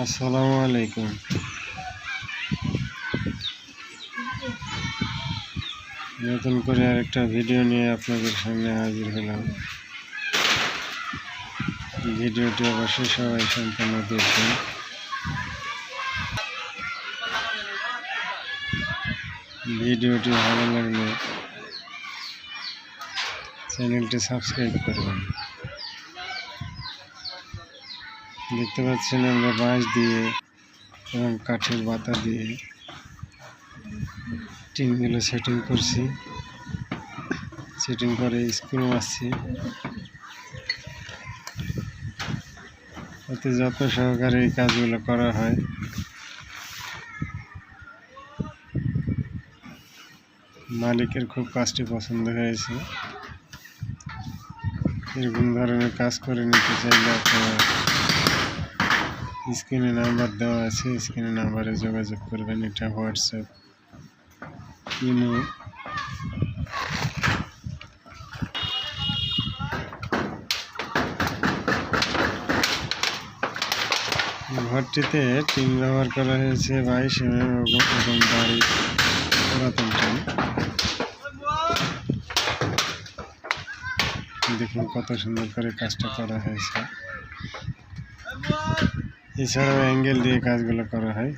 আসসালামু আলাইকুম। নতুন করে আরেকটা ভিডিও নিয়ে আপনাদের সামনে হাজির হলাম। ভিডিওটি অবশ্যই সবাই সম্পূর্ণ দেখবেন। ভিডিওটি ভালো লাগলে চ্যানেলটি সাবস্ক্রাইব করবেন। দেখতে পাচ্ছেন আমরা বাঁশ দিয়ে এবং কাঠের বাতা দিয়ে টিনগুলো সেটিং করছি। সেটিং করে স্ক্রু মারছি। অতি যত্ন সহকারে এই কাজগুলো করা হয়। মালিকের খুব কাজটি পছন্দ হয়েছে। এরকম ধরনের কাজ করে নিতে চাইলে আপনারা স্ক্রিনে নাম্বার দেওয়া আছে, স্ক্রিনে নাম্বারে যোগাযোগ করবেন। এটা হোয়াটসঅ্যাপ, ইমো। ঘরটিতে টিন ব্যবহার করা হয়েছে 22 mm এবং বাড়ি পুরাতন টিন। দেখুন কত সুন্দর করে কাজটা করা হয়েছে। এছাড়াও অ্যাঙ্গেল দিয়ে কাজগুলো করা হয়।